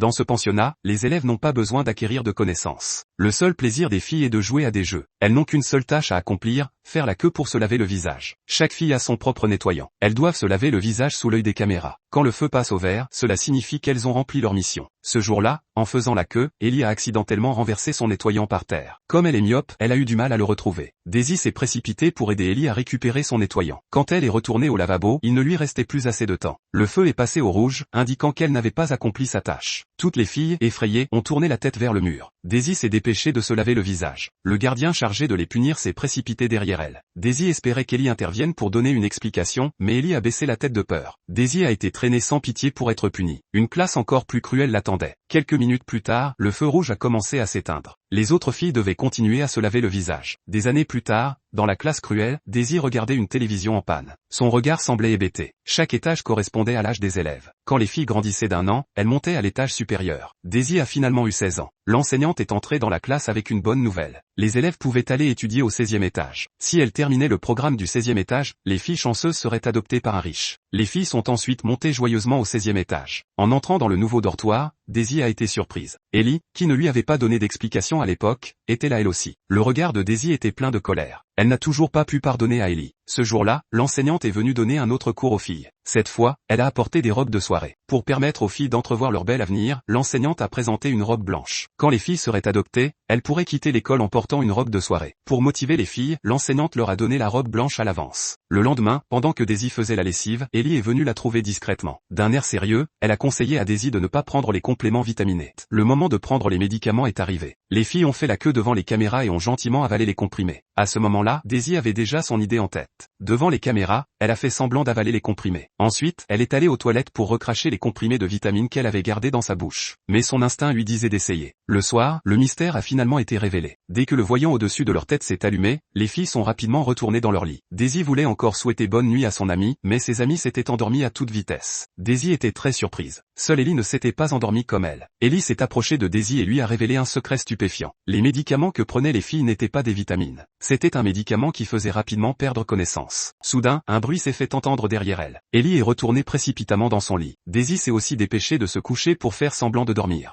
Dans ce pensionnat, les élèves n'ont pas besoin d'acquérir de connaissances. Le seul plaisir des filles est de jouer à des jeux. Elles n'ont qu'une seule tâche à accomplir, faire la queue pour se laver le visage. Chaque fille a son propre nettoyant. Elles doivent se laver le visage sous l'œil des caméras. Quand le feu passe au vert, cela signifie qu'elles ont rempli leur mission. Ce jour-là, en faisant la queue, Ellie a accidentellement renversé son nettoyant par terre. Comme elle est myope, elle a eu du mal à le retrouver. Daisy s'est précipitée pour aider Ellie à récupérer son nettoyant. Quand elle est retournée au lavabo, il ne lui restait plus assez de temps. Le feu est passé au rouge, indiquant qu'elle n'avait pas accompli sa tâche. Toutes les filles, effrayées, ont tourné la tête vers le mur. Daisy s'est dépêchée de se laver le visage. Le gardien chargé de les punir s'est précipité derrière elle. Daisy espérait qu'Ellie intervienne pour donner une explication, mais Ellie a baissé la tête de peur. Daisy a été traînée sans pitié pour être punie. Une classe encore plus cruelle l'attendait. Quelques minutes plus tard, le feu rouge a commencé à s'éteindre. Les autres filles devaient continuer à se laver le visage. Des années plus tard, dans la classe cruelle, Daisy regardait une télévision en panne. Son regard semblait hébété. Chaque étage correspondait à l'âge des élèves. Quand les filles grandissaient d'un an, elles montaient à l'étage supérieur. Daisy a finalement eu 16 ans. L'enseignante est entrée dans la classe avec une bonne nouvelle. Les élèves pouvaient aller étudier au 16e étage. Si elles terminaient le programme du 16e étage, les filles chanceuses seraient adoptées par un riche. Les filles sont ensuite montées joyeusement au 16e étage. En entrant dans le nouveau dortoir, Daisy a été surprise. Ellie, qui ne lui avait pas donné d'explication à l'époque, était là elle aussi. Le regard de Daisy était plein de colère. Elle n'a toujours pas pu pardonner à Ellie. Ce jour-là, l'enseignante est venue donner un autre cours aux filles. Cette fois, elle a apporté des robes de soirée. Pour permettre aux filles d'entrevoir leur bel avenir, l'enseignante a présenté une robe blanche. Quand les filles seraient adoptées, elles pourraient quitter l'école en portant une robe de soirée. Pour motiver les filles, l'enseignante leur a donné la robe blanche à l'avance. Le lendemain, pendant que Daisy faisait la lessive, Ellie est venue la trouver discrètement. D'un air sérieux, elle a conseillé à Daisy de ne pas prendre les compléments vitaminés. Le moment de prendre les médicaments est arrivé. Les filles ont fait la queue devant les caméras et ont gentiment avalé les comprimés. À ce moment-là, Daisy avait déjà son idée en tête. Devant les caméras, elle a fait semblant d'avaler les comprimés. Ensuite, elle est allée aux toilettes pour recracher les comprimés de vitamines qu'elle avait gardés dans sa bouche. Mais son instinct lui disait d'essayer. Le soir, le mystère a finalement été révélé. Dès que le voyant au-dessus de leur tête s'est allumé, les filles sont rapidement retournées dans leur lit. Daisy voulait encore souhaiter bonne nuit à son amie, mais ses amis s'étaient endormis à toute vitesse. Daisy était très surprise. Seule Ellie ne s'était pas endormie comme elle. Ellie s'est approchée de Daisy et lui a révélé un secret stupéfiant. Les médicaments que prenaient les filles n'étaient pas des vitamines. C'était un médicament qui faisait rapidement perdre connaissance. Soudain, un bruit s'est fait entendre derrière elle. Ellie est retournée précipitamment dans son lit. Daisy s'est aussi dépêchée de se coucher pour faire semblant de dormir.